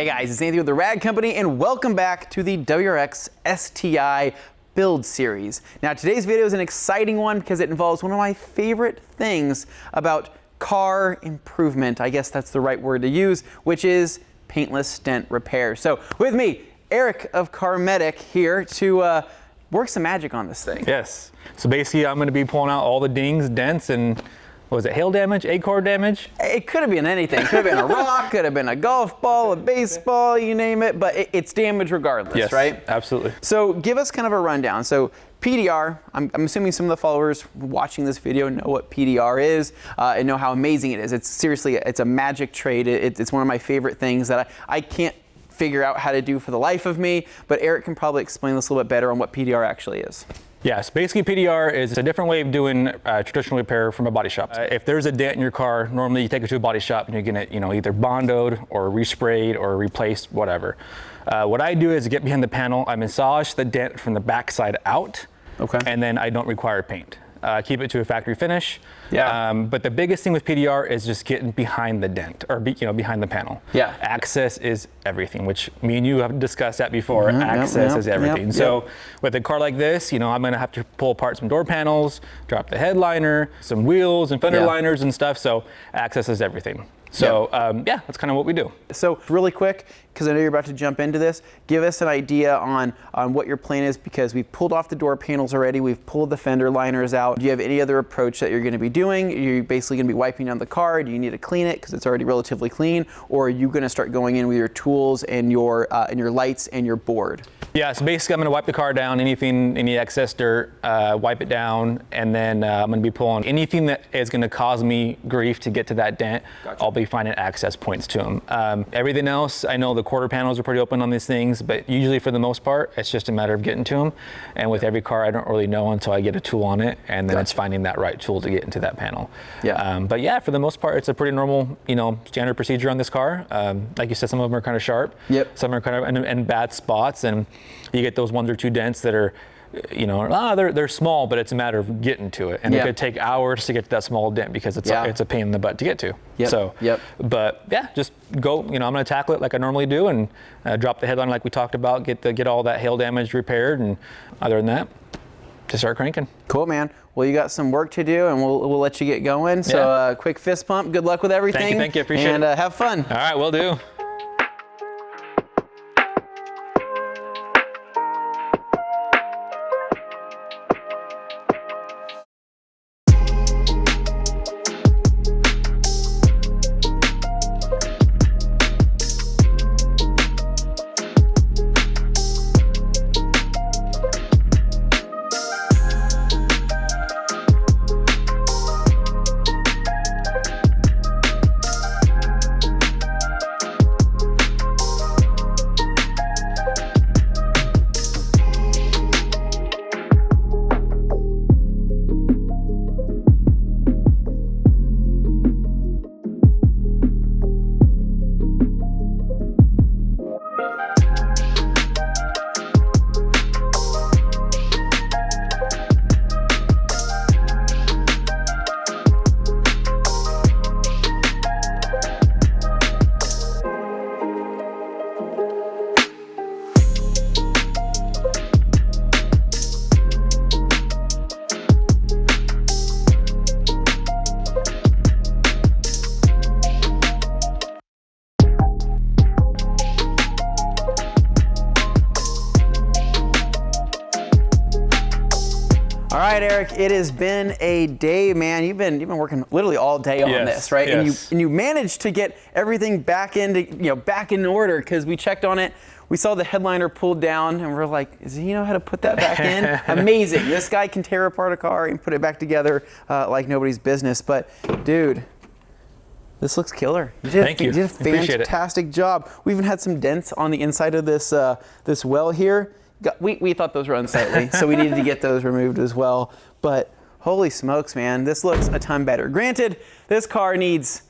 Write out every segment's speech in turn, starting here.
Hey guys, it's Anthony with the Rag Company and welcome back to the WRX STI build series. Now today's video is an exciting one because it involves one of my favorite things about car improvement. I guess that's the right word to use, which is paintless dent repair. So with me, Eric of Carmedic here to work some magic on this thing. Yes. So basically I'm going to be pulling out all the dings, dents, and what was it, hail damage, acorn damage? It could have been anything. Could have been a rock, could have been a golf ball, a baseball, you name it, but it's damage regardless, yes, right? Absolutely. So give us kind of a rundown. So PDR, I'm assuming some of the followers watching this video know what PDR is and know how amazing it is. It's seriously, it's a magic trade. It's one of my favorite things that I can't figure out how to do for the life of me, but Eric can probably explain this a little bit better on what PDR actually is. Yes, basically PDR is a different way of doing traditional repair from a body shop. If there's a dent in your car, normally you take it to a body shop and you get it, either bondoed or resprayed or replaced, whatever. What I do is get behind the panel, I massage the dent from the backside out, okay, and then I don't require paint. Keep it to a factory finish. Yeah. But the biggest thing with PDR is just getting behind the dent or behind the panel. Yeah. Access is everything, which me and you have discussed that before. Mm-hmm. Access is everything. So with a car like this, I'm going to have to pull apart some door panels, drop the headliner, some wheels and fender liners and stuff. So access is everything. So that's kind of what we do. So really quick, because I know you're about to jump into this, give us an idea on what your plan is, because we've pulled off the door panels already, we've pulled the fender liners out. Do you have any other approach that you're going to be doing? Are you basically going to be wiping down the car? Do you need to clean it because it's already relatively clean? Or are you going to start going in with your tools and your lights and your board? Yeah, so basically I'm going to wipe the car down, any excess dirt, wipe it down, and then I'm going to be pulling anything that is going to cause me grief to get to that dent. Gotcha. I'll be finding access points to them. Everything else, I know the quarter panels are pretty open on these things, but usually for the most part, it's just a matter of getting to them. And with every car, I don't really know until I get a tool on it, and then it's finding that right tool to get into that panel. Yeah. But yeah, for the most part, it's a pretty normal, standard procedure on this car. Like you said, some of them are kind of sharp. Yep. Some are kind of in bad spots, and you get those 1 or 2 dents that are, they're small, but it's a matter of getting to it. And it could take hours to get to that small dent because it's a pain in the butt to get to. Yep. So, but yeah, just go, I'm going to tackle it like I normally do and drop the headline like we talked about, get all that hail damage repaired. And other than that, just start cranking. Cool, man. Well, you got some work to do and we'll let you get going. So quick fist pump. Good luck with everything. Thank you. Appreciate it. And have fun. All right, will do. All right, Eric, it has been a day, man. You've been working literally all day on this, right? Yes. And you managed to get everything back into, back in order, because we checked on it. We saw the headliner pulled down and we're like, does he know how to put that back in? Amazing. This guy can tear apart a car and put it back together like nobody's business. But dude, this looks killer. Thank you. You did a fantastic job. We even had some dents on the inside of this this well here. We thought those were unsightly, so we needed to get those removed as well. But holy smokes, man, this looks a ton better. Granted, this car needs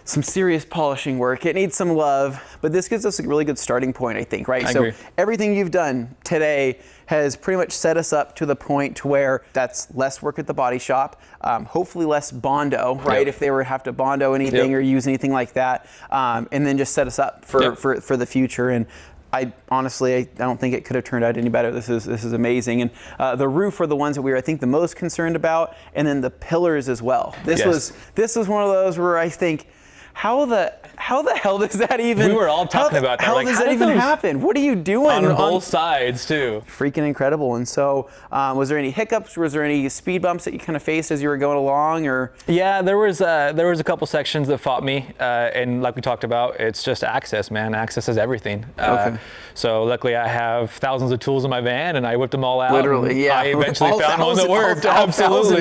some serious polishing work. It needs some love, but this gives us a really good starting point, I think, right? I so agree. everything you've done today has pretty much set us up to the point to where that's less work at the body shop, hopefully less Bondo, right? Yep. If they were to have to Bondo anything or use anything like that, and then just set us up for the future. And I honestly, I don't think it could have turned out any better. This is amazing. And the roof are the ones that we were, I think, the most concerned about, and then the pillars as well. This was one of those where I think, how the hell does that even? We were all talking about that. How like, does how that did even those happen? What are you doing on both sides too? Freaking incredible. And so, was there any hiccups? Was there any speed bumps that you kind of faced as you were going along, or? Yeah, there was a couple sections that fought me, and like we talked about, it's just access, man. Access is everything. So luckily, I have thousands of tools in my van, and I whipped them all out. Literally, yeah. I eventually found one that worked. Absolutely.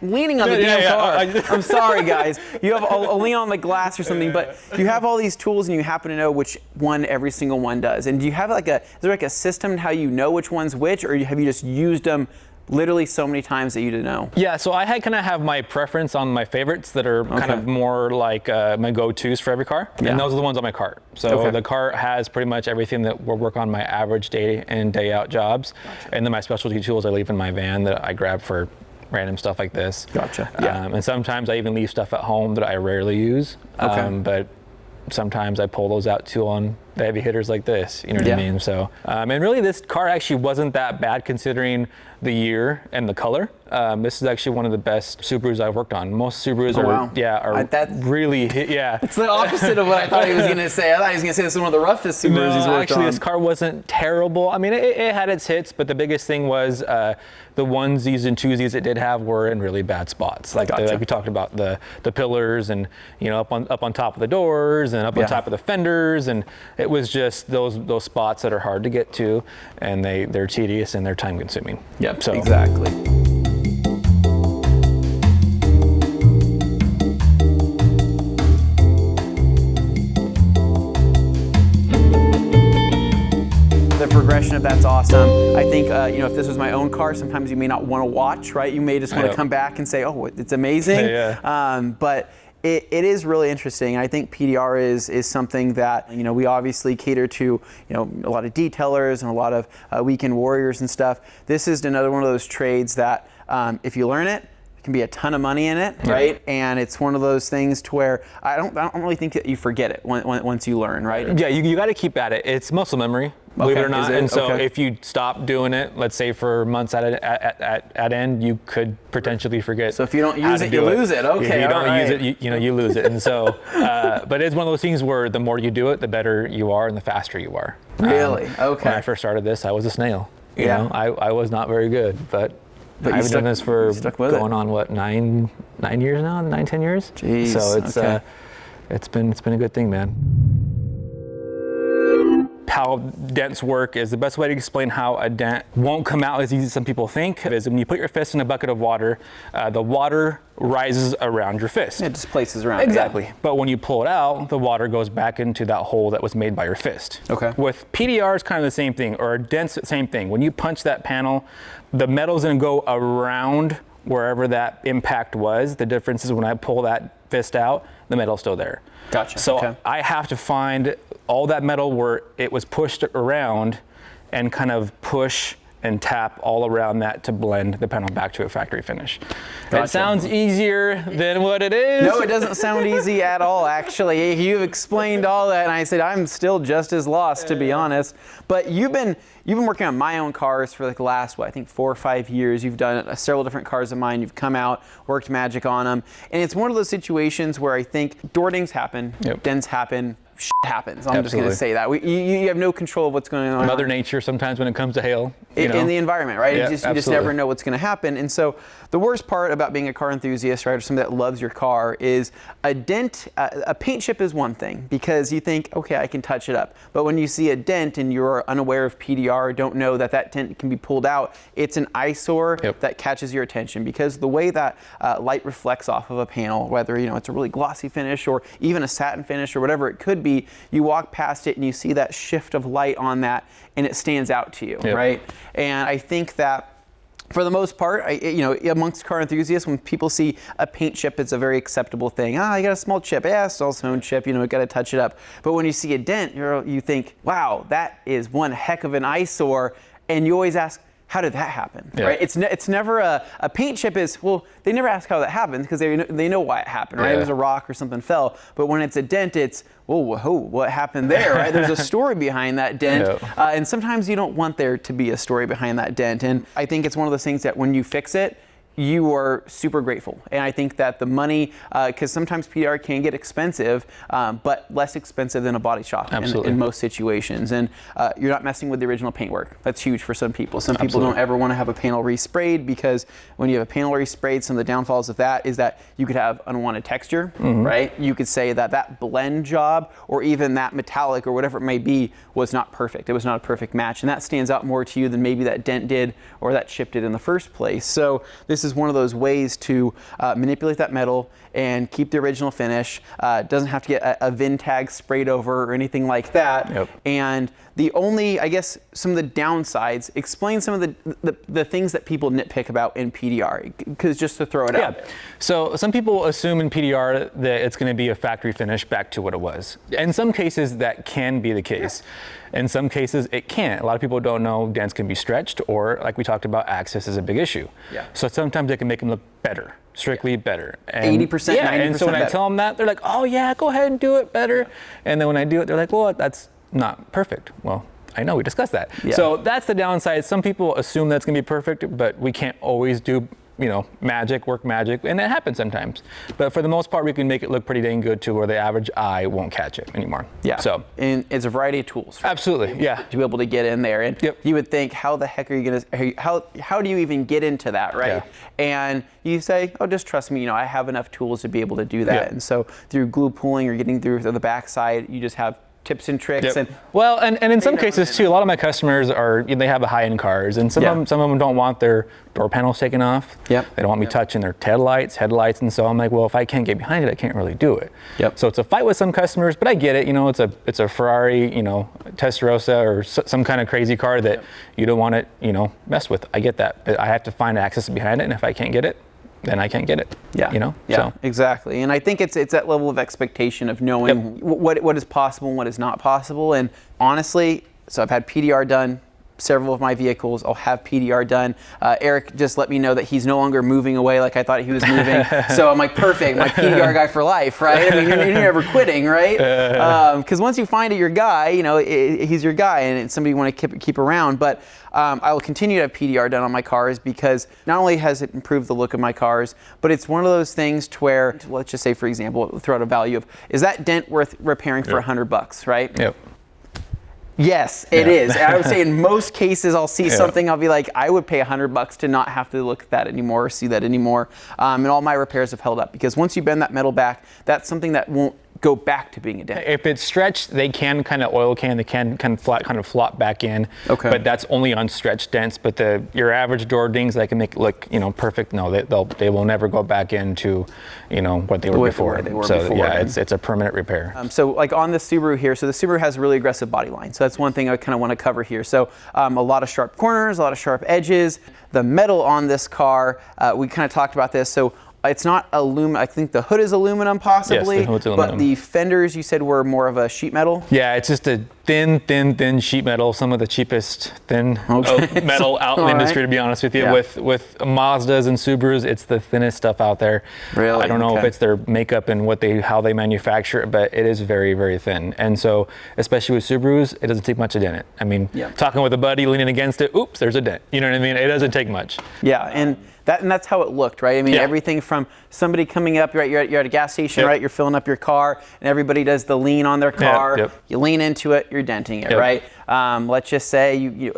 Leaning on the damn car. I'm sorry, guys. You have a lean on the glass or something, but you have all these tools and you happen to know which one every single one does. And do you have is there like a system how you know which one's which, or have you just used them literally so many times that you didn't know? Yeah, so I kind of have my preference on my favorites that are kind of more like my go-tos for every car, and those are the ones on my cart. So the cart has pretty much everything that will work on my average day in, day out jobs, and then my specialty tools I leave in my van that I grab for random stuff like this. Gotcha. And sometimes I even leave stuff at home that I rarely use. But sometimes I pull those out too on the heavy hitters like this, you know what I mean? So, and really this car actually wasn't that bad considering the year and the color. This is actually one of the best Subarus I've worked on. Most Subarus really, It's the opposite of what I thought he was going to say. I thought he was going to say this is one of the roughest Subarus he's worked actually, on. this car wasn't terrible. I mean, it had its hits, but the biggest thing was the onesies and twosies it did have were in really bad spots. Like we talked about the pillars and, you know, up on top of the doors and up on top of the fenders, and it was just those spots that are hard to get to, and they're tedious and they're time consuming. Yep, so exactly. The progression of that's awesome. I think you know, if this was my own car, sometimes you may not want to watch, right? You may just want to come back and say, oh, it's amazing. But it is really interesting. I think PDR is something that, you know, we obviously cater to, you know, a lot of detailers and a lot of weekend warriors and stuff. This is another one of those trades that if you learn it, can be a ton of money in it, right? And it's one of those things to where I don't really think that you forget it once you learn, right? Yeah, you got to keep at it. It's muscle memory, believe it or not. And so if you stop doing it, let's say for months at end, you could potentially forget. So if you don't use it, you lose it. Okay, if you don't use it, you lose it. And so, but it's one of those things where the more you do it, the better you are and the faster you are. Really? Okay. When I first started this, I was a snail. You know, I was not very good, but I've done this for going on what 9 years now, 9-10 years. Jeez. So it's been a good thing, man. How dents work is the best way to explain how a dent won't come out as easy as some people think. Is when you put your fist in a bucket of water, the water rises around your fist. It displaces around. Exactly. But when you pull it out, the water goes back into that hole that was made by your fist. Okay. With PDR, it's kind of the same thing, or dents, same thing. When you punch that panel, the metal's gonna go around wherever that impact was. The difference is when I pull that fist out, the metal's still there. Gotcha. So I have to find all that metal where it was pushed around and kind of push and tap all around that to blend the panel back to a factory finish. Gotcha. It sounds easier than what it is. No, it doesn't sound easy at all, actually. You've explained all that, and I said I'm still just as lost, to be honest. But you've been working on my own cars for like the last, I think 4 or 5 years. You've done several different cars of mine. You've come out, worked magic on them. And it's one of those situations where I think door dings happen, dents happen, shit happens. I'm just going to say that. You have no control of what's going on. Mother Nature sometimes when it comes to hail. In the environment, right? Yeah, you just never know what's going to happen. And so the worst part about being a car enthusiast, right, or somebody that loves your car, is a dent, a paint chip is one thing because you think, okay, I can touch it up. But when you see a dent and you're unaware of PDR, don't know that that dent can be pulled out, it's an eyesore that catches your attention because the way that light reflects off of a panel, whether it's a really glossy finish or even a satin finish or whatever it could be, you walk past it and you see that shift of light on that and it stands out to you, right? And I think that For the most part, amongst car enthusiasts, when people see a paint chip, it's a very acceptable thing. Ah, you got a small chip. Yeah, it's all stone chip. Got to touch it up. But when you see a dent, you think, wow, that is one heck of an eyesore. And you always ask, how did that happen? Yeah. Right? It's never a paint chip is, well, they never ask how that happens because they know why it happened, right? Yeah. It was a rock or something fell. But when it's a dent, it's, whoa, what happened there, right? There's a story behind that dent. Yeah. And sometimes you don't want there to be a story behind that dent. And I think it's one of those things that when you fix it, you are super grateful. And I think that the money, because sometimes PDR can get expensive, but less expensive than a body shop in most situations. And you're not messing with the original paintwork. That's huge for some people. Some people don't ever want to have a panel resprayed because when you have a panel resprayed, some of the downfalls of that is that you could have unwanted texture, right? You could say that blend job or even that metallic or whatever it may be was not perfect. It was not a perfect match. And that stands out more to you than maybe that dent did or that chip did in the first place. So this is one of those ways to manipulate that metal and keep the original finish. Doesn't have to get a VIN tag sprayed over or anything like that. Yep. And the only, I guess, some of the downsides, explain some of the things that people nitpick about in PDR, because just to throw it out there. So some people assume in PDR that it's going to be a factory finish back to what it was. In some cases, that can be the case. In some cases, it can't. A lot of people don't know dents can be stretched, or like we talked about, access is a big issue. Yeah. So sometimes it can make them look better, strictly better. And 80%, 90% and so when I tell them that, they're like, oh yeah, go ahead and do it better. And then when I do it, they're like, well, that's not perfect. Well, I know, we discussed that. Yeah. So that's the downside. Some people assume that's gonna be perfect, but we can't always do work magic, and it happens sometimes. But for the most part, we can make it look pretty dang good to where the average eye won't catch it anymore. Yeah. So, and it's a variety of tools. Right? Absolutely. Yeah. To be able to get in there, and you would think, how the heck are you gonna? How do you even get into that, right? Yeah. And you say, oh, just trust me. I have enough tools to be able to do that. Yeah. And so through glue pulling or getting through the backside, you just have tips and tricks. Yep. And in some cases too, a lot of my customers they have high-end cars, and some of them don't want their door panels taken off. Yep. They don't want me touching their headlights, and so I'm like, well, if I can't get behind it, I can't really do it. Yep. So it's a fight with some customers, but I get it. It's a Ferrari, Testarossa or some kind of crazy car that you don't want it, messed with. I get that, but I have to find access behind it, and if I can't get it, then I can't get it. Yeah. So. Exactly. And I think it's that level of expectation of knowing what is possible and what is not possible. And honestly, so I've had PDR done. Several of my vehicles, I'll have PDR done. Eric just let me know that he's no longer moving away like I thought he was moving. So I'm like, perfect, my PDR guy for life, right? I mean, you're never quitting, right? Because once you find your guy, he's your guy, and it's somebody you want to keep around. But I will continue to have PDR done on my cars because not only has it improved the look of my cars, but it's one of those things to where, let's just say, for example, throw out a value of, is that dent worth repairing for $100, right? Yep. Yes, it is. And I would say in most cases, I'll see something, I'll be like, I would pay $100 to not have to look at that anymore or see that anymore. And all my repairs have held up because once you bend that metal back, that's something that won't go back to being a dent. If it's stretched, they can kind of oil can, they can kind of flop back in. Okay. But that's only on stretched dents. But your average door dings that can make it look perfect, no, they will never go back into what they were before. It's a permanent repair. So like on the Subaru here, so the Subaru has a really aggressive body line. So that's one thing I kind of want to cover here. So a lot of sharp corners, a lot of sharp edges. The metal on this car, we kind of talked about this. So it's not aluminum. I think the hood is aluminum possibly, yes, the hood's aluminum. But the fenders you said were more of a sheet metal? Yeah, it's just a thin sheet metal, some of the cheapest thin metal out in the industry, to be honest with you. Yeah. With Mazdas and Subarus, it's the thinnest stuff out there. Really? I don't know if it's their makeup and how they manufacture it, but it is very, very thin. And so, especially with Subarus, it doesn't take much to dent it. I mean, talking with a buddy, leaning against it, oops, there's a dent. You know what I mean? It doesn't take much. Yeah, and that's how it looked, right? I mean, everything from somebody coming up, right? You're at a gas station, right? You're filling up your car, and everybody does the lean on their car. You lean into it, you're denting it, right? Let's just say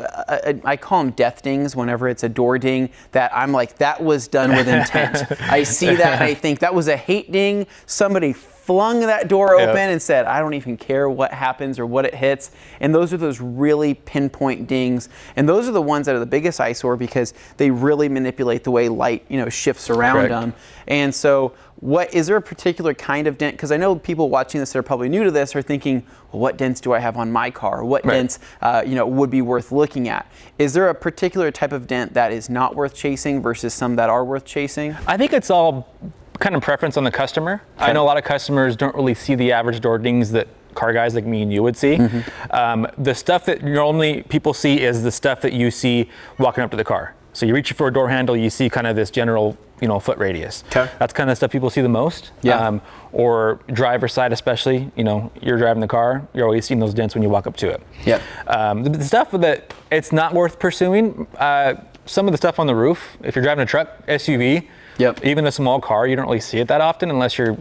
I call them death dings whenever it's a door ding that I'm like, that was done with intent. I see that and I think that was a hate ding. Somebody flung that door open and said, I don't even care what happens or what it hits. And those are those really pinpoint dings. And those are the ones that are the biggest eyesore because they really manipulate the way light, shifts around them. And so what is there a particular kind of dent? Because I know people watching this that are probably new to this are thinking, well, what dents do I have on my car? What dents would be worth looking at? Is there a particular type of dent that is not worth chasing versus some that are worth chasing? I think it's all kind of preference on the customer. Okay. I know a lot of customers don't really see the average door dings that car guys like me and you would see. The stuff that normally people see is the stuff that you see walking up to the car. So you reach for a door handle, you see kind of this general, foot radius. Okay. That's kind of stuff people see the most. Yeah. Or driver side especially, you're driving the car, you're always seeing those dents when you walk up to it. Yeah. The stuff that it's not worth pursuing, some of the stuff on the roof, if you're driving a truck, SUV, even a small car, you don't really see it that often unless you're,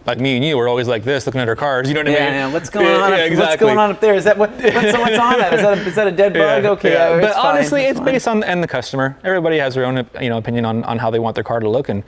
like me and you, we're always like this, looking at our cars. You know what I mean? Yeah. What's going on? What's going on up there? Is that what's on that? Is that a dead bug? Okay. Yeah. But honestly, it's based on the customer. Everybody has their own opinion on how they want their car to look, and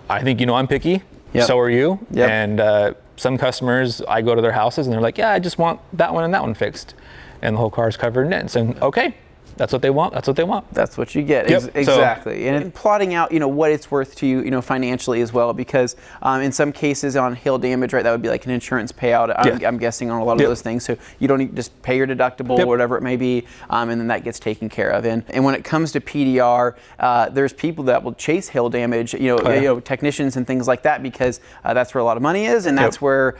I think I'm picky. So are you. And some customers, I go to their houses and they're like, yeah, I just want that one and that one fixed, and the whole car is covered in dents. And okay. That's what they want. That's what they want. That's what you get. Exactly. And plotting out, what it's worth to you, financially as well, because in some cases on hail damage, right, that would be like an insurance payout. I'm guessing on a lot of those things. So you don't need to just pay your deductible or whatever it may be, and then that gets taken care of. And when it comes to PDR, there's people that will chase hail damage, technicians and things like that, because that's where a lot of money is, and that's where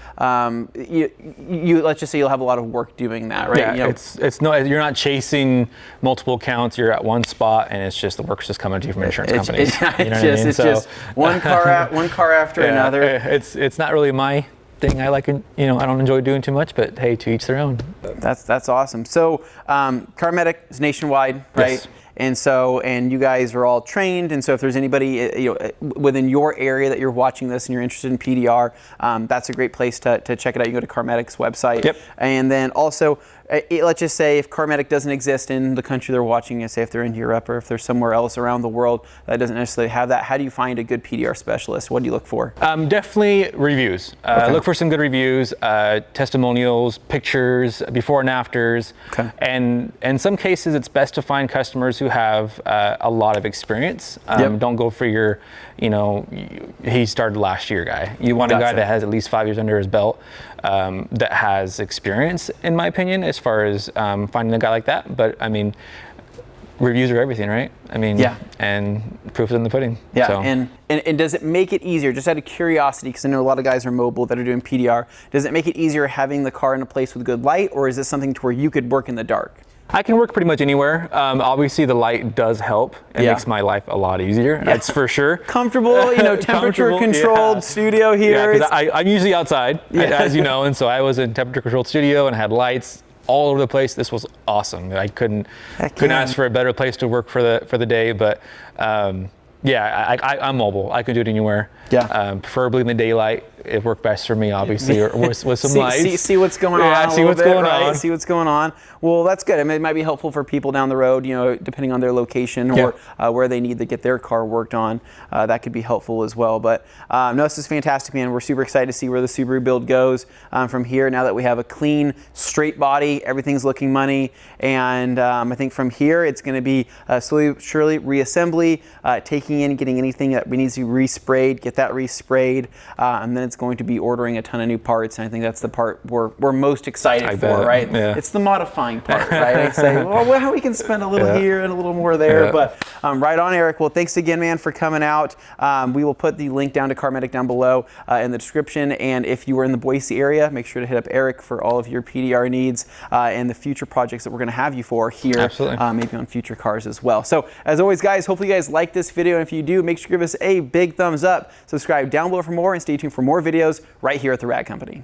you let's just say you'll have a lot of work doing that, right? Yeah, it's no, you're not chasing multiple counts, you're at one spot, and it's just the work's just coming to you from insurance companies. It's just one car after another. It's not really my thing. I like it, I don't enjoy doing too much, but hey, to each their own. That's awesome. So Carmedic is nationwide, right? Yes. And you guys are all trained, and so if there's anybody within your area that you're watching this and you're interested in PDR, that's a great place to check it out. You go to Carmedic's website. Yep. And then also, let's just say if Carmedic doesn't exist in the country they're watching, say if they're in Europe or if they're somewhere else around the world that doesn't necessarily have that, how do you find a good PDR specialist? What do you look for? Definitely reviews. Look for some good reviews, testimonials, pictures, before and afters. Okay. And in some cases, it's best to find customers who have a lot of experience. Don't go for your, he started last year guy. You want a guy that has at least 5 years under his belt, that has experience, in my opinion, as far as finding a guy like that. But I mean, reviews are everything, right? I mean, and proof is in the pudding. Yeah, so. And does it make it easier, just out of curiosity, because I know a lot of guys are mobile that are doing PDR, does it make it easier having the car in a place with good light, or is this something to where you could work in the dark? I can work pretty much anywhere. Obviously, the light does help. It makes my life a lot easier. That's for sure. Comfortable, temperature controlled studio here. Yeah, I'm usually outside, as you know, and so I was in temperature controlled studio and had lights all over the place. This was awesome. I couldn't ask for a better place to work for the day, but I'm mobile. I can do it anywhere. Yeah. Preferably in the daylight. It worked best for me, obviously, or with some lights. See what's going on. See what's going on. See what's going on. Well, that's good. I mean, it might be helpful for people down the road, depending on their location or where they need to get their car worked on. That could be helpful as well. But no, this is fantastic, man. We're super excited to see where the Subaru build goes from here. Now that we have a clean, straight body, everything's looking money, and I think from here it's going to be slowly, surely reassembly, taking in, getting anything that we need to be resprayed, get that resprayed, and then it's going to be ordering a ton of new parts, and I think that's the part we're most excited for, right? Yeah. It's the modifying part, right? I say, well, we can spend a little here and a little more there, but right on, Eric. Well, thanks again, man, for coming out. We will put the link down to Carmedic down below in the description, and if you are in the Boise area, make sure to hit up Eric for all of your PDR needs and the future projects that we're going to have you for here, maybe on future cars as well. So, as always, guys, hopefully you guys like this video, and if you do, make sure to give us a big thumbs up, subscribe down below for more, and stay tuned for more videos right here at The Rag Company.